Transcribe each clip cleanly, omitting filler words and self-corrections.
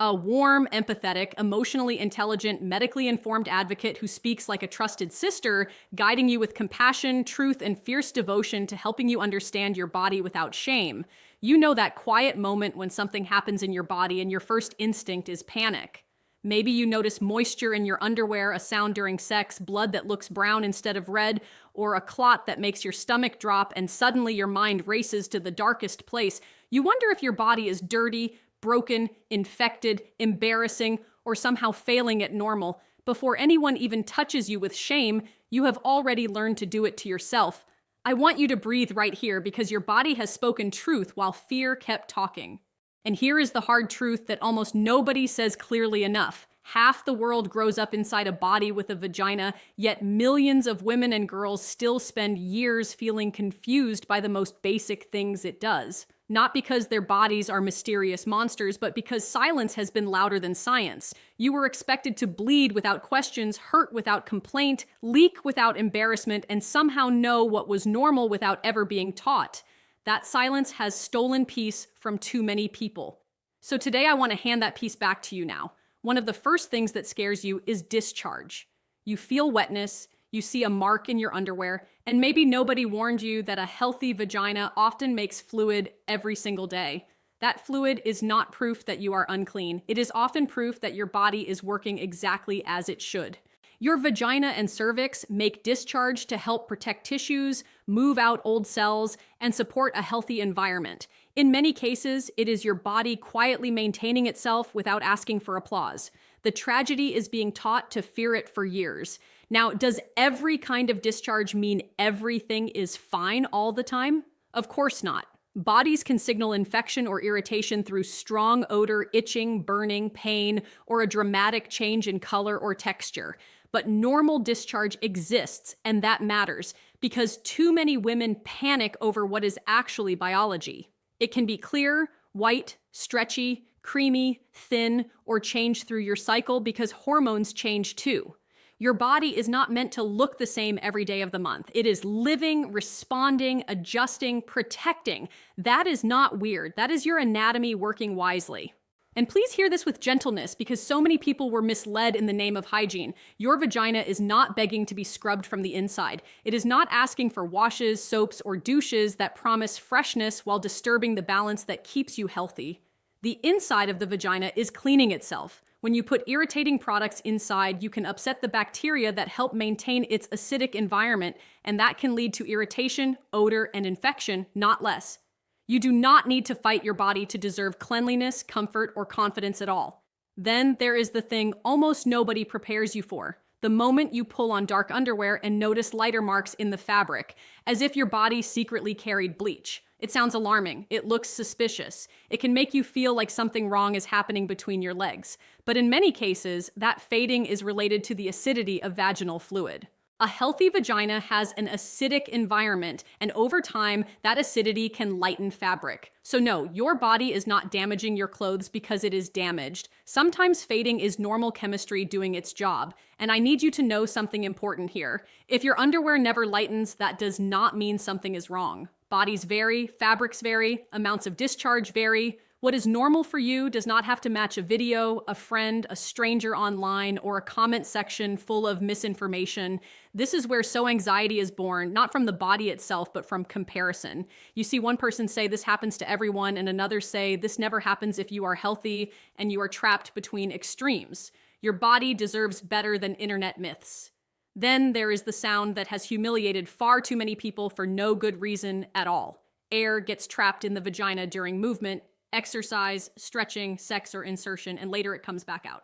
A warm, empathetic, emotionally intelligent, medically informed advocate who speaks like a trusted sister, guiding you with compassion, truth, and fierce devotion to helping you understand your body without shame. You know that quiet moment when something happens in your body and your first instinct is panic. Maybe you notice moisture in your underwear, a sound during sex, blood that looks brown instead of red, or a clot that makes your stomach drop, and suddenly your mind races to the darkest place. You wonder if your body is dirty, broken, infected, embarrassing, or somehow failing at normal. Before anyone even touches you with shame, you have already learned to do it to yourself. I want you to breathe right here because your body has spoken truth while fear kept talking. And here is the hard truth that almost nobody says clearly enough. Half the world grows up inside a body with a vagina, yet millions of women and girls still spend years feeling confused by the most basic things it does. Not because their bodies are mysterious monsters, but because silence has been louder than science. You were expected to bleed without questions, hurt without complaint, leak without embarrassment, and somehow know what was normal without ever being taught. That silence has stolen peace from too many people. So today I want to hand that peace back to you now. One of the first things that scares you is discharge. You feel wetness, you see a mark in your underwear, and maybe nobody warned you that a healthy vagina often makes fluid every single day. That fluid is not proof that you are unclean. It is often proof that your body is working exactly as it should. Your vagina and cervix make discharge to help protect tissues, move out old cells, and support a healthy environment. In many cases, it is your body quietly maintaining itself without asking for applause. The tragedy is being taught to fear it for years. Now, does every kind of discharge mean everything is fine all the time? Of course not. Bodies can signal infection or irritation through strong odor, itching, burning, pain, or a dramatic change in color or texture. But normal discharge exists, and that matters, because too many women panic over what is actually biology. It can be clear, white, stretchy, creamy, thin, or change through your cycle because hormones change too. Your body is not meant to look the same every day of the month. It is living, responding, adjusting, protecting. That is not weird. That is your anatomy working wisely. And please hear this with gentleness because so many people were misled in the name of hygiene. Your vagina is not begging to be scrubbed from the inside. It is not asking for washes, soaps, or douches that promise freshness while disturbing the balance that keeps you healthy. The inside of the vagina is cleaning itself. When you put irritating products inside, you can upset the bacteria that help maintain its acidic environment, and that can lead to irritation, odor, and infection, not less. You do not need to fight your body to deserve cleanliness, comfort, or confidence at all. Then there is the thing almost nobody prepares you for. The moment you pull on dark underwear and notice lighter marks in the fabric, as if your body secretly carried bleach. It sounds alarming. It looks suspicious. It can make you feel like something wrong is happening between your legs. But in many cases, that fading is related to the acidity of vaginal fluid. A healthy vagina has an acidic environment, and over time, that acidity can lighten fabric. So no, your body is not damaging your clothes because it is damaged. Sometimes fading is normal chemistry doing its job. And I need you to know something important here. If your underwear never lightens, that does not mean something is wrong. Bodies vary, fabrics vary, amounts of discharge vary. What is normal for you does not have to match a video, a friend, a stranger online, or a comment section full of misinformation. This is where anxiety is born, not from the body itself, but from comparison. You see one person say this happens to everyone, and another say this never happens if you are healthy, and you are trapped between extremes. Your body deserves better than internet myths. Then there is the sound that has humiliated far too many people for no good reason at all. Air gets trapped in the vagina during movement, exercise, stretching, sex, or insertion, and later it comes back out.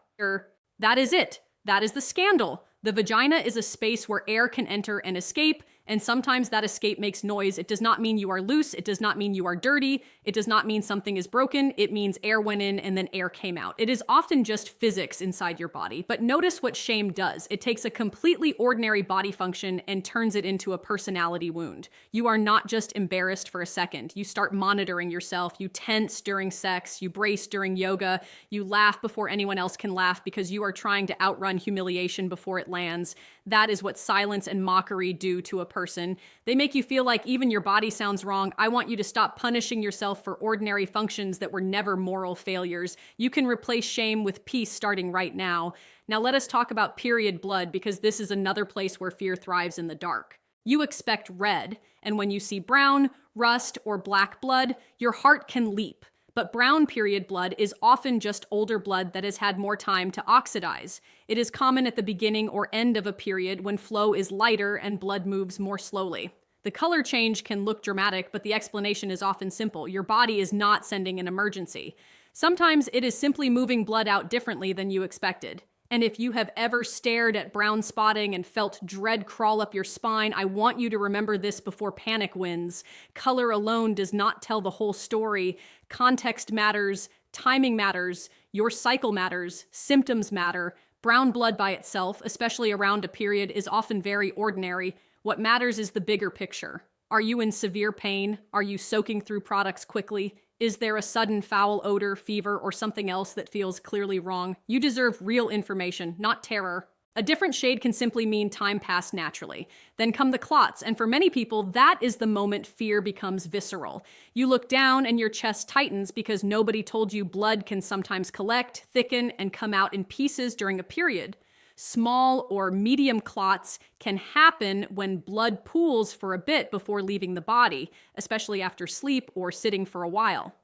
That is it. That is the scandal. The vagina is a space where air can enter and escape, and sometimes that escape makes noise. It does not mean you are loose. It does not mean you are dirty. It does not mean something is broken. It means air went in and then air came out. It is often just physics inside your body. But notice what shame does. It takes a completely ordinary body function and turns it into a personality wound. You are not just embarrassed for a second. You start monitoring yourself. You tense during sex. You brace during yoga. You laugh before anyone else can laugh because you are trying to outrun humiliation before it lands. That is what silence and mockery do to a person. They make you feel like even your body sounds wrong. I want you to stop punishing yourself for ordinary functions that were never moral failures. You can replace shame with peace starting right now. Now let us talk about period blood, because this is another place where fear thrives in the dark. You expect red, and when you see brown, rust, or black blood, your heart can leap. But brown period blood is often just older blood that has had more time to oxidize. It is common at the beginning or end of a period when flow is lighter and blood moves more slowly. The color change can look dramatic, but the explanation is often simple. Your body is not sending an emergency. Sometimes it is simply moving blood out differently than you expected. And if you have ever stared at brown spotting and felt dread crawl up your spine, I want you to remember this before panic wins. Color alone does not tell the whole story. Context matters, timing matters, your cycle matters, symptoms matter. Brown blood by itself, especially around a period, is often very ordinary. What matters is the bigger picture. Are you in severe pain? Are you soaking through products quickly? Is there a sudden foul odor, fever, or something else that feels clearly wrong? You deserve real information, not terror. A different shade can simply mean time passed naturally. Then come the clots, and for many people, that is the moment fear becomes visceral. You look down and your chest tightens because nobody told you blood can sometimes collect, thicken, and come out in pieces during a period. Small or medium clots can happen when blood pools for a bit before leaving the body, especially after sleep or sitting for a while.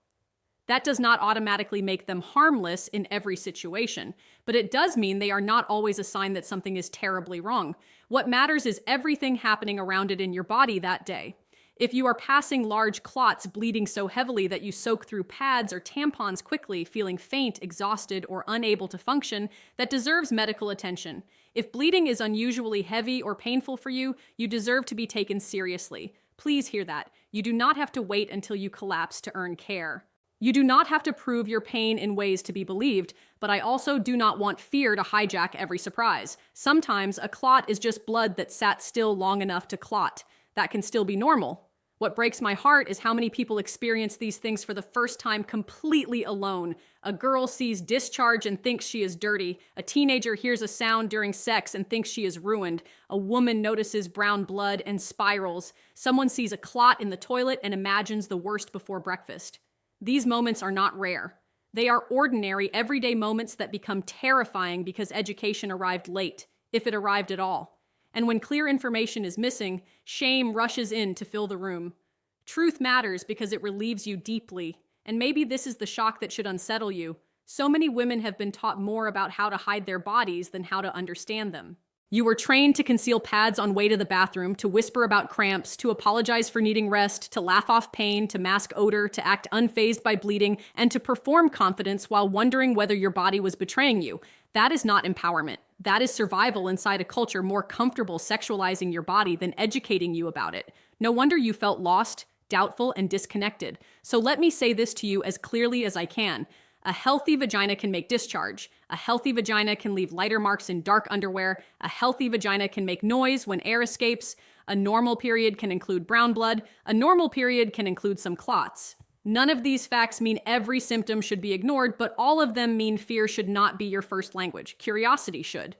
That does not automatically make them harmless in every situation, but it does mean they are not always a sign that something is terribly wrong. What matters is everything happening around it in your body that day. If you are passing large clots bleeding so heavily that you soak through pads or tampons quickly, feeling faint, exhausted, or unable to function, that deserves medical attention. If bleeding is unusually heavy or painful for you, you deserve to be taken seriously. Please hear that. You do not have to wait until you collapse to earn care. You do not have to prove your pain in ways to be believed, but I also do not want fear to hijack every surprise. Sometimes a clot is just blood that sat still long enough to clot. That can still be normal. What breaks my heart is how many people experience these things for the first time completely alone. A girl sees discharge and thinks she is dirty. A teenager hears a sound during sex and thinks she is ruined. A woman notices brown blood and spirals. Someone sees a clot in the toilet and imagines the worst before breakfast. These moments are not rare. They are ordinary, everyday moments that become terrifying because education arrived late, if it arrived at all. And when clear information is missing, shame rushes in to fill the room. Truth matters because it relieves you deeply, and maybe this is the shock that should unsettle you. So many women have been taught more about how to hide their bodies than how to understand them. You were trained to conceal pads on way to the bathroom, to whisper about cramps, to apologize for needing rest, to laugh off pain, to mask odor, to act unfazed by bleeding, and to perform confidence while wondering whether your body was betraying you. That is not empowerment. That is survival inside a culture more comfortable sexualizing your body than educating you about it. No wonder you felt lost, doubtful, and disconnected. So let me say this to you as clearly as I can. A healthy vagina can make discharge. A healthy vagina can leave lighter marks in dark underwear. A healthy vagina can make noise when air escapes. A normal period can include brown blood. A normal period can include some clots. None of these facts mean every symptom should be ignored, but all of them mean fear should not be your first language. Curiosity should.